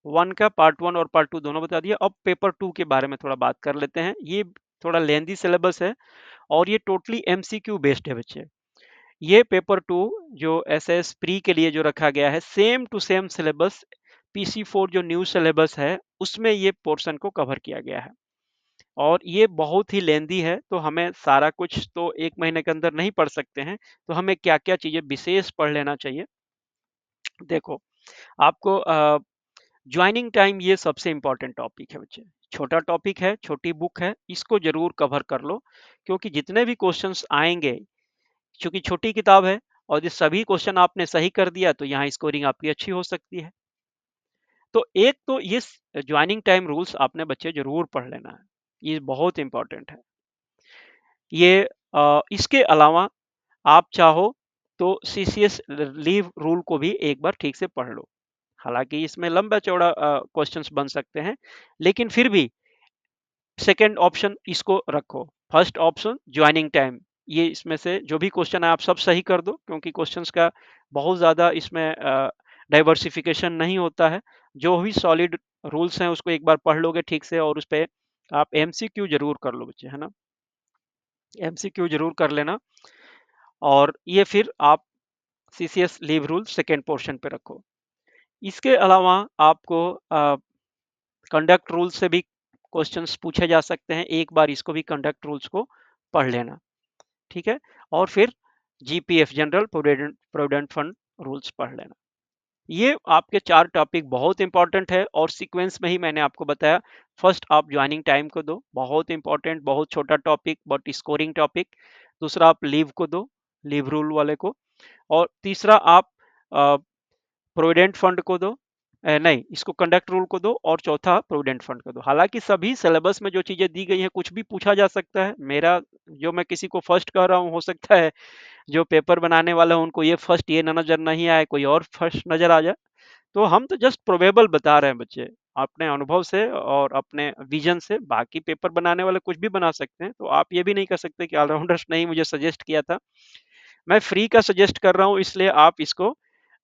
1 का पार्ट 1 और पार्ट 2 दोनों बता दिया। अब पेपर 2 के बारे में थोड़ा बात कर लेते हैं। ये थोड़ा लेंथी सिलेबस है और ये टोटली एमसीक्यू बेस्ड है बच्चे। ये पेपर 2 जो एसएस प्री के लिए जो रखा गया है, सेम टू सेम सिलेबस पीसी4 जो न्यू सिलेबस है, उसमें ये पोर्शन को कवर किया गया है। और ये बहुत ही लेंदी है, तो हमें सारा कुछ तो 1 महीने के अंदर नहीं पढ़ सकते हैं, तो हमें क्या-क्या चीज़ें विशेष पढ़ लेना चाहिए। देखो, आपको जॉइनिंग टाइम ये सबसे इम्पोर्टेंट टॉपिक है बच्चे। छोटा टॉपिक है, छोटी बुक है, इसको ज़रूर कवर कर लो, क्योंकि जितने भी क्वेश्चंस आएँगे, चूँकि छोटी किताब है और ये सभी क्वेश्चन आपने सही कर दिया, तो यहाँ स्कोरिंग आपकी अच्छी हो सकती है। तो एक तो ये जॉइनिंग टाइम रूल्स आपने बच्चे ज़रूर पढ़ लेना है, ये बहुत इम्पोर्टेंट है। ये इसके अलावा आप चाहो तो सीसीएस लीव रूल को भी एक बार ठीक से पढ़ लो। हालांकि इसमें लंबा चौड़ा क्वेश्चंस बन सकते हैं, लेकिन फिर भी सेकंड ऑप्शन इसको रखो। फर्स्ट ऑप्शन ज्वाइनिंग टाइम, ये इसमें से जो भी क्वेश्चन है आप सब सही कर दो, क्योंकि क्वेश्चंस का बहुत ज़्यादा इसमें डाइवर्सिफिकेशन नहीं होता है। जो भी सॉलिड रूल्स हैं उसको एक बार पढ़ लोगे ठीक से, और उस पर आप एमसीक्यू जरूर कर लो बच्चे, है ना। एमसीक्यू जरूर कर लेना। और ये फिर आप CCS leave rule second portion पे रखो। इसके अलावा आपको कंडक्ट रूल से भी क्वेश्चंस पूछे जा सकते हैं, एक बार इसको भी कंडक्ट रूल्स को पढ़ लेना, ठीक है। और फिर GPF general provident fund rules पढ़ लेना। ये आपके 4 टॉपिक बहुत इंपॉर्टेंट है, और सीक्वेंस में ही मैंने आपको बताया। फर्स्ट आप ज्वाइनिंग टाइम को दो, बहुत इंपॉर्टेंट, बहुत छोटा टॉपिक बट स्कोरिंग टॉपिक। दूसरा आप लीव को दो, लीव रूल वाले को। और तीसरा आप प्रोविडेंट फंड को दो, नहीं, इसको कंडक्ट रूल को दो। और चौथा प्रोविडेंट फंड को दो। हालांकि सभी सिलेबस में जो चीजें दी गई हैं, कुछ भी पूछा जा सकता है। मेरा जो मैं किसी को फर्स्ट कह रहा हूँ, हो सकता है जो पेपर बनाने वाला है उनको ये फर्स्ट ये नजर नहीं आए, कोई और फर्स्ट नजर आ जाए। तो हम तो जस्ट प्रोबेबल बता रहे हैं बच्चे, अपने अनुभव से और अपने विजन से। बाकी पेपर बनाने वाले कुछ भी बना सकते हैं, तो आप ये भी नहीं कर सकते कि ऑलराउंडर्स ने ही मुझे सजेस्ट किया था। मैं फ्री का सजेस्ट कर रहा हूँ, इसलिए आप इसको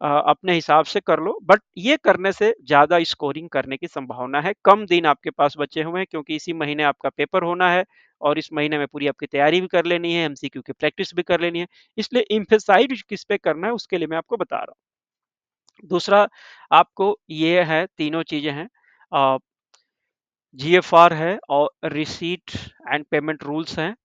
अपने हिसाब से कर लो। बट ये करने से ज़्यादा स्कोरिंग करने की संभावना है। कम दिन आपके पास बचे हुए हैं, क्योंकि इसी महीने आपका पेपर होना है, और इस महीने में पूरी आपकी तैयारी भी कर लेनी है, एमसीक्यू की प्रैक्टिस भी कर लेनी है। इसलिए इम्फेसाइज किस पे करना है, उसके लिए मैं आपको बता रहा हूँ। दूसरा, आपको ये है, तीनों चीज़ें हैं, जीएफआर है और रिसीट एंड पेमेंट रूल्स हैं।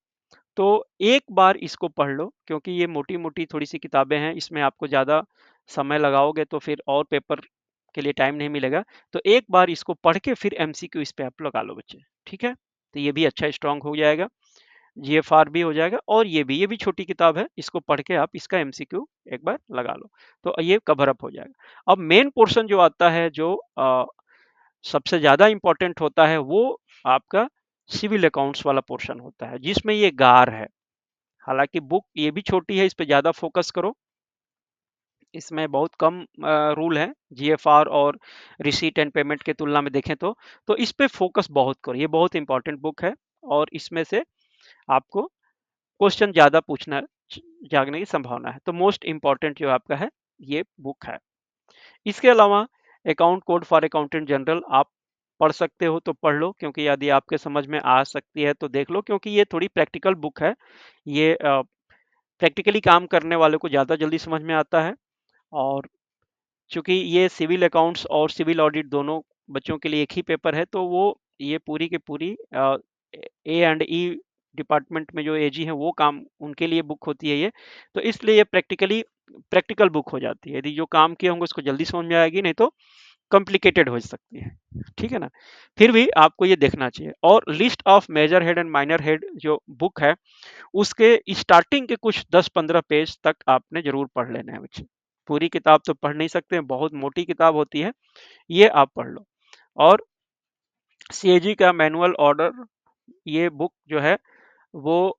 तो एक बार इसको पढ़ लो, क्योंकि ये मोटी-मोटी थोड़ी-सी किताबें हैं, इसमें आपको ज़्यादा समय लगाओगे तो फिर और पेपर के लिए टाइम नहीं मिलेगा। तो एक बार इसको पढ़ के फिर एमसीक्यू इस पे आप लगा लो बच्चे, ठीक है? तो ये भी अच्छा स्ट्रॉन्ग हो जाएगा, जीएफआर भी हो जाएगा, और ये भी छोटी किताब है, इसको पढ़ के आप इसका एमसीक्यू एक बार लगा लो, तो ये कवर अप हो जाएगा। अब मेन पोर्शन जो आता है, जो सबसे ज़्यादा इम्पोर्टेंट होता है, वो आपका सिविल अकाउंट्स वाला पोर्शन होता है, जिसमें ये गार है। हालांकि बुक ये भी छोटी है, इस पे ज़्यादा फोकस करो। इसमें बहुत कम रूल है, जीएफआर और रिसीट एंड पेमेंट के तुलना में देखें तो इस पे फोकस बहुत करो। ये बहुत इंपॉर्टेंट बुक है, और इसमें से आपको क्वेश्चन ज़्यादा पूछना जागने की संभावना है। तो मोस्ट इंपॉर्टेंट जो आपका है, ये बुक है। इसके अलावा account code for accountant general आप पढ़ सकते हो तो पढ़ लो, क्योंकि यदि आपके समझ में आ सकती है तो देख लो, क्योंकि ये थोड़ी प्रैक्टिकल बुक है। ये प्रैक्टिकली काम करने वालों को ज़्यादा जल्दी समझ में आता है। और चूंकि ये सिविल अकाउंट्स और सिविल ऑडिट दोनों बच्चों के लिए एक ही पेपर है, तो वो ये पूरी की पूरी ए एंड ई डिपार्टमेंट में जो एजी है, वो काम उनके लिए बुक होती है ये। तो इसलिए ये प्रैक्टिकल बुक हो जाती है। यदि जो काम किए होंगे उसको जल्दी समझ में आएगी, नहीं तो कॉम्प्लिकेटेड हो सकती है, ठीक है ना। फिर भी आपको ये देखना चाहिए। और list of major head and minor head जो बुक है, उसके स्टार्टिंग के कुछ 10-15 पेज तक आपने जरूर पढ़ लेना है बच्चे। पूरी किताब तो पढ़ नहीं सकते हैं, बहुत मोटी किताब होती है, ये आप पढ़ लो। और सीएजी का मैनुअल ऑर्डर, ये बुक जो है वो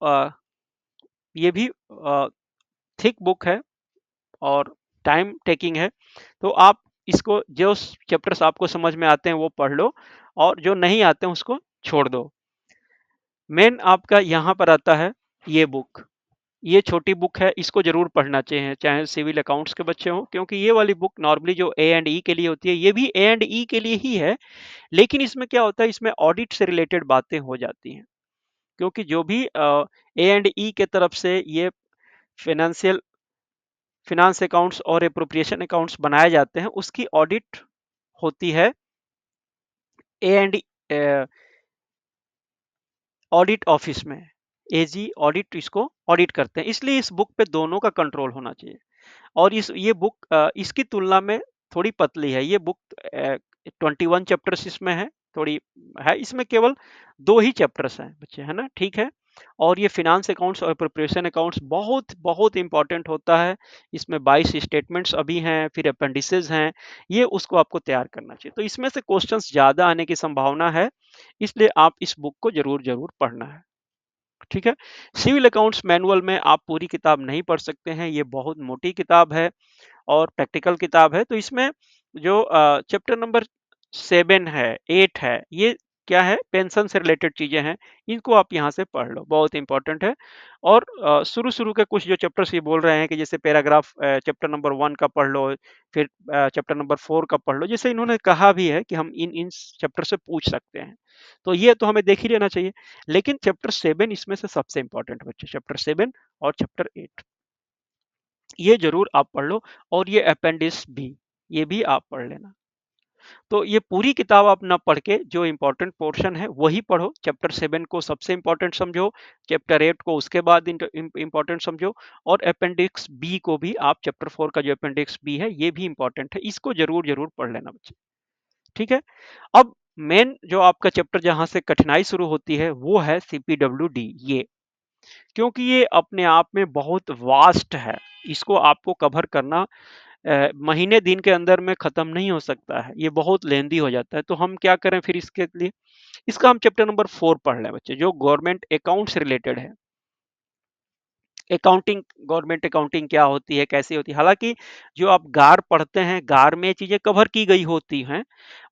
ये भी थिक बुक है और टाइम टेकिंग है। तो आप इसको जो चैप्टर्स आपको समझ में आते हैं वो पढ़ लो, और जो नहीं आते हैं उसको छोड़ दो। मेन आपका यहाँ पर आता है ये बुक। ये छोटी बुक है, इसको जरूर पढ़ना चाहिए, चाहे सिविल अकाउंट्स के बच्चे हों, क्योंकि ये वाली बुक नॉर्मली जो ए एंड ई के लिए होती है, ये भी ए एंड ई के लिए ही है। लेकिन इसमें क्या होता है, इसमें ऑडिट से रिलेटेड बातें हो जाती हैं, क्योंकि जो भी ए एंड ई के तरफ से ये फाइनेंशियल फिनांस अकाउंट्स और एप्रोप्रिएशन अकाउंट्स बनाए जाते हैं, उसकी ऑडिट होती है ए एंड ऑडिट ऑफिस में। एजी ऑडिट इसको ऑडिट करते हैं, इसलिए इस बुक पे दोनों का कंट्रोल होना चाहिए। और इस ये बुक इसकी तुलना में थोड़ी पतली है। ये बुक 21 चैप्टर्स इसमें है, थोड़ी है, इसमें केवल 2 ही चैप्टर्स हैं बच्चे, है ना, ठीक है। और ये फिनांस अकाउंट्स और प्रिपरेशन अकाउंट्स बहुत बहुत इंपॉर्टेंट होता है। इसमें 22 स्टेटमेंट्स अभी हैं, फिर अपेंडिसेस हैं, ये उसको आपको तैयार करना चाहिए। तो इसमें से क्वेश्चंस ज़्यादा आने की संभावना है, इसलिए आप इस बुक को ज़रूर ज़रूर पढ़ना है, ठीक है। सिविल अकाउंट्स मैनुअल में आप पूरी किताब नहीं पढ़ सकते हैं, ये बहुत मोटी किताब है और प्रैक्टिकल किताब है। तो इसमें जो चैप्टर नंबर 7 है, 8 है, ये क्या है, पेंशन से रिलेटेड चीजें हैं, इनको आप यहाँ से पढ़ लो, बहुत इंपॉर्टेंट है। और शुरू शुरू के कुछ जो चैप्टर्स ये बोल रहे हैं कि जैसे पैराग्राफ चैप्टर नंबर 1 का पढ़ लो, फिर चैप्टर नंबर 4 का पढ़ लो, जैसे इन्होंने कहा भी है कि हम इन इन चैप्टर से पूछ सकते हैं, तो ये तो हमें देख ही लेना चाहिए। लेकिन चैप्टर 7 इसमें से सबसे इंपॉर्टेंट बच्चे, चैप्टर 7 और चैप्टर 8, ये जरूर आप पढ़ लो। और ये अपेंडिक्स भी, ये भी आप पढ़ लेना। तो ये पूरी किताब आप ना पढ़ के जो इम्पोर्टेंट पोर्शन है वही पढ़ो। चैप्टर 7 को सबसे इम्पोर्टेंट समझो, चैप्टर 8 को उसके बाद इम्पोर्टेंट समझो, और अपेंडिक्स बी को भी आप, चैप्टर 4 का जो अपेंडिक्स बी है ये भी इम्पोर्टेंट है, इसको जरूर जरूर पढ़ लेना बच्चे, ठीक है। अब मेन जो आपका चैप्टर जहां से कठिनाई शुरू होती है वो है सीपीडब्ल्यूडी। ये क्योंकि ये अपने आप में बहुत वास्ट है, इसको आपको कवर करना महीने दिन के अंदर में खत्म नहीं हो सकता है, ये बहुत लेंदी हो जाता है। तो हम क्या करें फिर इसके लिए, इसका हम चैप्टर नंबर 4 पढ़ लें बच्चे, जो गवर्नमेंट अकाउंट से रिलेटेड है। अकाउंटिंग, गवर्नमेंट अकाउंटिंग क्या होती है, कैसी होती है, हालांकि जो आप गार पढ़ते हैं गार में चीजें कवर की गई होती हैं,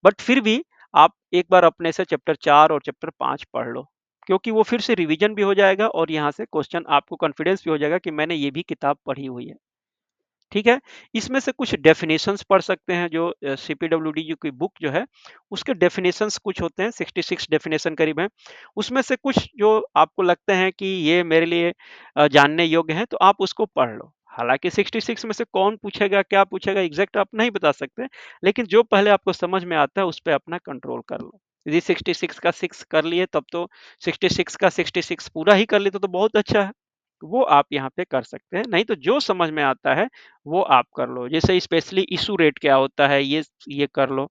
बट फिर भी आप एक बार अपने से चैप्टर 4 और चैप्टर 5 पढ़ लो, क्योंकि वो फिर से रिवीजन भी हो जाएगा और यहाँ से क्वेश्चन आपको कॉन्फिडेंस भी हो जाएगा कि मैंने ये भी किताब पढ़ी हुई है, ठीक है। इसमें से कुछ डेफिनेशंस पढ़ सकते हैं, जो सीपीडब्ल्यूडी की बुक जो है उसके डेफिनेशंस कुछ होते हैं, 66 डेफिनेशन करीब हैं। उसमें से कुछ जो आपको लगते हैं कि ये मेरे लिए जानने योग्य हैं, तो आप उसको पढ़ लो। हालांकि 66 में से कौन पूछेगा क्या पूछेगा एग्जैक्ट आप नहीं बता सकते, लेकिन जो पहले आपको समझ में आता है उस पर अपना कंट्रोल कर लो। यदि 66 का 6 कर लिए तब तो 66 का 66 पूरा ही कर लेते तो बहुत अच्छा है, वो आप यहाँ पे कर सकते हैं। नहीं तो जो समझ में आता है वो आप कर लो, जैसे स्पेशली इशू रेट क्या होता है ये कर लो,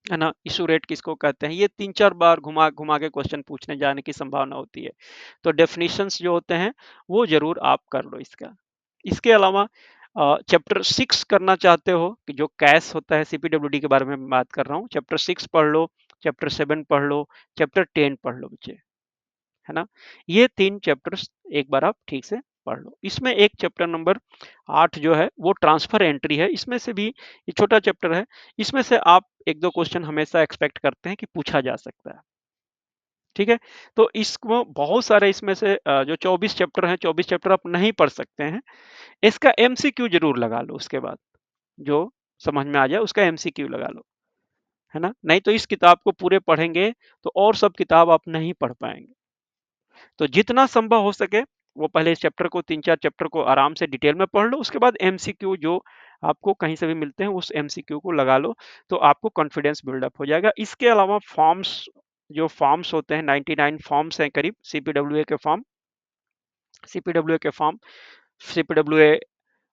है ना। इशू रेट किसको कहते हैं, ये 3-4 बार घुमा घुमा के क्वेश्चन पूछने जाने की संभावना होती है। तो डेफिनेशंस जो होते हैं वो जरूर आप कर लो इसका। इसके अलावा चैप्टर 6 करना चाहते हो कि जो कैश होता है, सीपीडब्ल्यूडी के बारे में मैं बात कर रहा हूँ, चैप्टर 6 पढ़ लो, चैप्टर 7 पढ़ लो, चैप्टर 10 पढ़ लो बच्चे, है ना। ये 3 चैप्टर्स एक बार आप ठीक से पढ़ लो। इसमें एक चैप्टर नंबर 8 जो है वो ट्रांसफर एंट्री है, इसमें से भी ये छोटा चैप्टर है, इसमें से आप 1-2 क्वेश्चन हमेशा एक्सपेक्ट करते हैं कि पूछा जा सकता है, ठीक है। तो इसको बहुत सारे इसमें से जो 24 चैप्टर हैं, 24 चैप्टर आप नहीं पढ़ सकते हैं, इसका एमसीक्यू जरूर लगा लो, उसके बाद जो समझ में आ जाए उसका एमसीक्यू लगा लो, है ना। नहीं तो इस किताब को पूरे पढ़ेंगे तो और सब किताब आप नहीं पढ़ पाएंगे। तो जितना संभव हो सके वो पहले इस चैप्टर को, 3-4 चैप्टर को आराम से डिटेल में पढ़ लो, उसके बाद एमसीक्यू जो आपको कहीं से भी मिलते हैं उस एमसीक्यू को लगा लो, तो आपको कॉन्फिडेंस बिल्डअप हो जाएगा। इसके अलावा फॉर्म्स, जो फॉर्म्स होते हैं 99 फॉर्म्स हैं करीब, सीपीडब्ल्यूए के फॉर्म, सीपीडब्ल्यूए के फॉर्म, सीपीडब्ल्यूए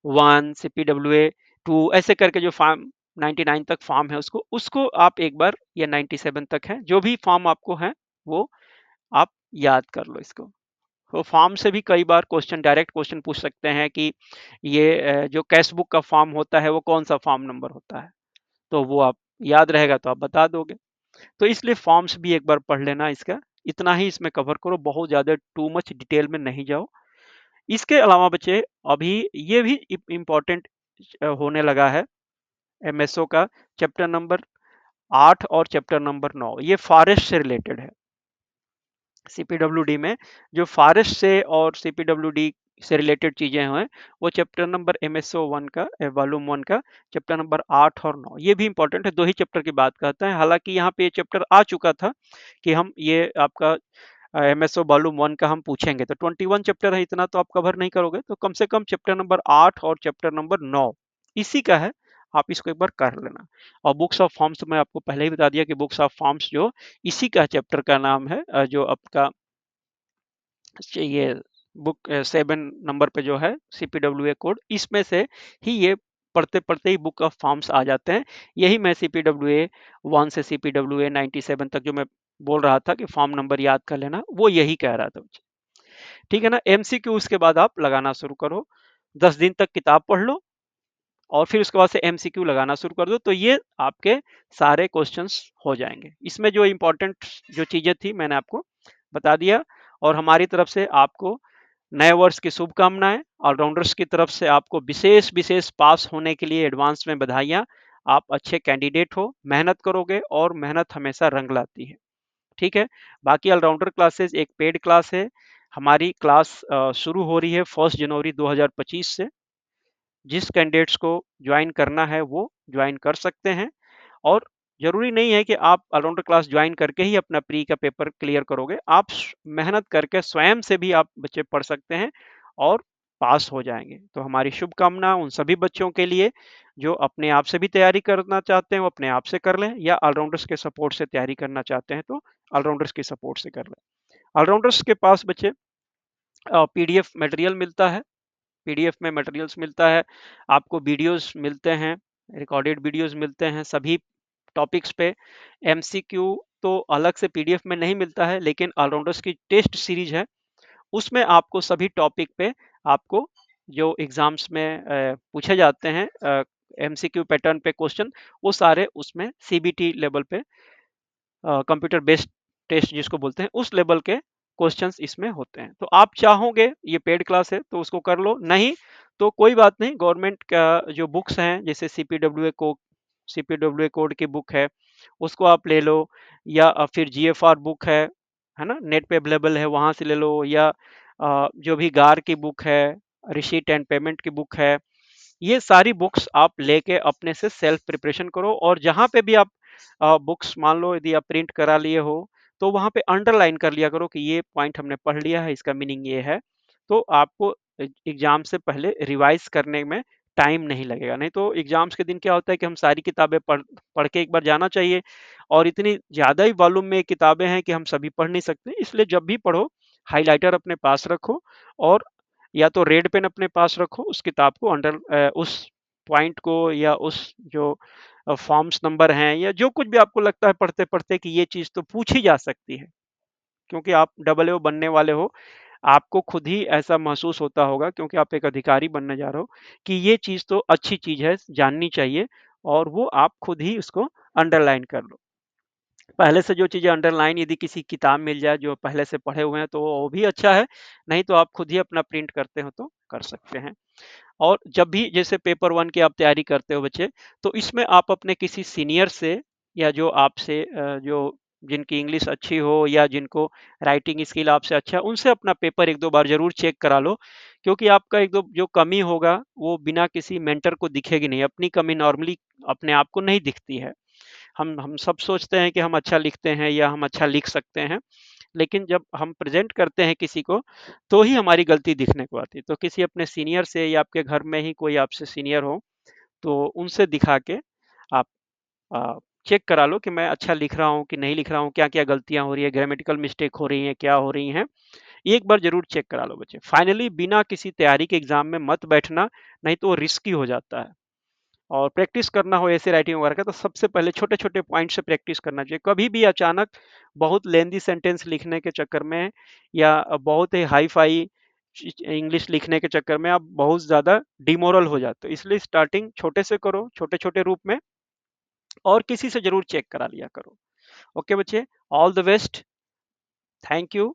1, सीपीडब्ल्यूए 2, ऐसे करके जो फॉर्म 99 तक फॉर्म है उसको आप एक बार, या 97 तक है, जो भी फॉर्म आपको है वो आप याद कर लो इसको। तो फॉर्म से भी कई बार क्वेश्चन, डायरेक्ट क्वेश्चन पूछ सकते हैं कि ये जो कैश बुक का फॉर्म होता है वो कौन सा फॉर्म नंबर होता है, तो वो आप याद रहेगा तो आप बता दोगे। तो इसलिए फॉर्म्स भी एक बार पढ़ लेना इसका। इतना ही इसमें कवर करो, बहुत ज़्यादा टू मच डिटेल में नहीं जाओ। इसके अलावा बच्चे अभी ये भी इम्पोर्टेंट होने लगा है, एमएसओ का चैप्टर नंबर 8 और चैप्टर नंबर 9, ये फॉरेस्ट से रिलेटेड है। सीपीडब्ल्यूडी में जो फॉरेस्ट से और सीपीडब्ल्यूडी से रिलेटेड चीजें हैं, वो चैप्टर नंबर एमएसओ 1 का, वॉल्यूम 1 का चैप्टर नंबर 8 और 9, ये भी इंपॉर्टेंट है। दो ही चैप्टर की बात करते हैं, हालांकि यहाँ पे ये चैप्टर आ चुका था कि हम ये आपका एमएसओ वॉल्यूम 1 का हम पूछेंगे, तो 21 चैप्टर है, इतना तो आप कवर नहीं करोगे, तो कम से कम चैप्टर नंबर 8 और चैप्टर नंबर 9 इसी का है, आप इसको एक बार कर लेना। और बुक्स ऑफ फॉर्म्स मैं आपको पहले ही बता दिया कि बुक्स ऑफ फॉर्म्स जो इसी का चैप्टर का नाम है, जो आपका ये बुक 7 नंबर पे जो है सीपीडब्ल्यूए कोड, इसमें से ही ये पढ़ते पढ़ते ही बुक ऑफ फॉर्म्स आ जाते हैं। यही मैं सीपीडब्ल्यूए 1 से सीपीडब्ल्यूए 97 तक जो मैं बोल रहा था कि फॉर्म नंबर याद कर लेना, वो यही कह रहा था। ठीक है ना। एमसीक्यू उसके बाद आप लगाना शुरू करो, 10 दिन तक किताब पढ़ लो और फिर उसके बाद से एमसीक्यू लगाना शुरू कर दो, तो ये आपके सारे क्वेश्चंस हो जाएंगे। इसमें जो इंपॉर्टेंट जो चीजें थी मैंने आपको बता दिया, और हमारी तरफ से आपको नए वर्ष की शुभकामनाएं। ऑलराउंडर्स की तरफ से आपको विशेष विशेष पास होने के लिए एडवांस में बधाइयां। आप अच्छे कैंडिडेट हो, मेहनत करोगे और मेहनत हमेशा रंग लाती है। ठीक है। बाकी ऑलराउंडर क्लासेस एक पेड क्लास है, हमारी क्लास शुरू हो रही है 1 जनवरी 2025 से। जिस कैंडिडेट्स को ज्वाइन करना है वो ज्वाइन कर सकते हैं, और जरूरी नहीं है कि आप ऑलराउंडर क्लास ज्वाइन करके ही अपना प्री का पेपर क्लियर करोगे, आप मेहनत करके स्वयं से भी आप बच्चे पढ़ सकते हैं और पास हो जाएंगे। तो हमारी शुभकामना उन सभी बच्चों के लिए जो अपने आप से भी तैयारी करना चाहते हैं, वो अपने आप से कर लें, या ऑलराउंडर्स के सपोर्ट से तैयारी करना चाहते हैं तो ऑलराउंडर्स के सपोर्ट से कर लें। ऑलराउंडर्स के पास बच्चे पीडीएफ मटेरियल मिलता है, पीडीएफ में मटेरियल्स मिलता है, आपको वीडियोस मिलते हैं, रिकॉर्डेड वीडियोस मिलते हैं सभी टॉपिक्स पे। एमसीक्यू तो अलग से पीडीएफ में नहीं मिलता है, लेकिन ऑलराउंडर्स की टेस्ट सीरीज है, उसमें आपको सभी टॉपिक पे आपको जो एग्जाम्स में पूछे जाते हैं एमसीक्यू पैटर्न पे क्वेश्चन, वो सारे उसमें सीबीटी लेवल पे, कंप्यूटर बेस्ड टेस्ट जिसको बोलते हैं, उस लेवल के क्वेश्चंस इसमें होते हैं। तो आप चाहोगे, ये पेड क्लास है तो उसको कर लो, नहीं तो कोई बात नहीं, गवर्नमेंट का जो बुक्स हैं जैसे सीपीडब्ल्यूए कोड की बुक है उसको आप ले लो, या फिर जीएफआर बुक है ना, नेट पे अवेलेबल है, वहां से ले लो, या जो भी गार की बुक है, रिसीट एंड पेमेंट की बुक है, ये सारी बुक्स आप लेके अपने से सेल्फ प्रिपरेशन करो। और जहाँ पे भी आप बुक्स मान लो यदि आप प्रिंट करा लिए हो, तो वहाँ पे अंडरलाइन कर लिया करो कि ये पॉइंट हमने पढ़ लिया है, इसका मीनिंग ये है, तो आपको एग्जाम से पहले रिवाइज करने में टाइम नहीं लगेगा। नहीं तो एग्जाम्स के दिन क्या होता है कि हम सारी किताबें पढ़ पढ़ के एक बार जाना चाहिए, और इतनी ज़्यादा ही वॉल्यूम में किताबें हैं कि हम सभी पढ़ नहीं सकते, इसलिए जब भी पढ़ो हाइलाइटर अपने पास रखो, और या तो रेड पेन अपने पास रखो, उस किताब को उस पॉइंट को, या उस जो फॉर्म्स नंबर हैं, या जो कुछ भी आपको लगता है पढ़ते पढ़ते कि ये चीज तो पूछी जा सकती है, क्योंकि आप डबल ओ बनने वाले हो, आपको खुद ही ऐसा महसूस होता होगा क्योंकि आप एक अधिकारी बनने जा रहे हो कि ये चीज तो अच्छी चीज है, जाननी चाहिए, और वो आप खुद ही उसको अंडरलाइन कर लो। पहले से जो चीजें अंडरलाइन यदि किसी किताब मिल जाए जो पहले से पढ़े हुए हैं तो वो भी अच्छा है, नहीं तो आप खुद ही अपना प्रिंट करते हो तो कर सकते हैं। और जब भी जैसे पेपर 1 की आप तैयारी करते हो बच्चे, तो इसमें आप अपने किसी सीनियर से, या जो आपसे जो जिनकी इंग्लिश अच्छी हो या जिनको राइटिंग स्किल आपसे अच्छा है, उनसे अपना पेपर एक दो बार जरूर चेक करा लो, क्योंकि आपका एक दो जो कमी होगा वो बिना किसी मेंटर को दिखेगी नहीं। अपनी कमी नॉर्मली अपने आप को नहीं दिखती है। हम सब सोचते हैं कि हम अच्छा लिखते हैं या हम अच्छा लिख सकते हैं, लेकिन जब हम प्रेजेंट करते हैं किसी को, तो ही हमारी गलती दिखने को आती है। तो किसी अपने सीनियर से, या आपके घर में ही कोई आपसे सीनियर हो, तो उनसे दिखा के आप चेक करा लो कि मैं अच्छा लिख रहा हूँ कि नहीं लिख रहा हूँ, क्या क्या गलतियां हो रही है, ग्रामेटिकल मिस्टेक हो रही है, क्या हो रही हैं, एक बार जरूर चेक करा लो बच्चे। फाइनली बिना किसी तैयारी के एग्जाम में मत बैठना, नहीं तो वो रिस्की हो जाता है। और प्रैक्टिस करना हो ऐसे राइटिंग वगैरह का, तो सबसे पहले छोटे-छोटे पॉइंट से प्रैक्टिस करना चाहिए। कभी भी अचानक बहुत लेंथी सेंटेंस लिखने के चक्कर में या बहुत ही हाई-फाई इंग्लिश लिखने के चक्कर में आप बहुत ज़्यादा डिमोरल हो जाते हो। इसलिए स्टार्टिंग छोटे से करो, छोटे-छोटे रूप में, और किसी से ज़रूर चेक करा लिया करो। ओके बच्चे, all the best. Thank you.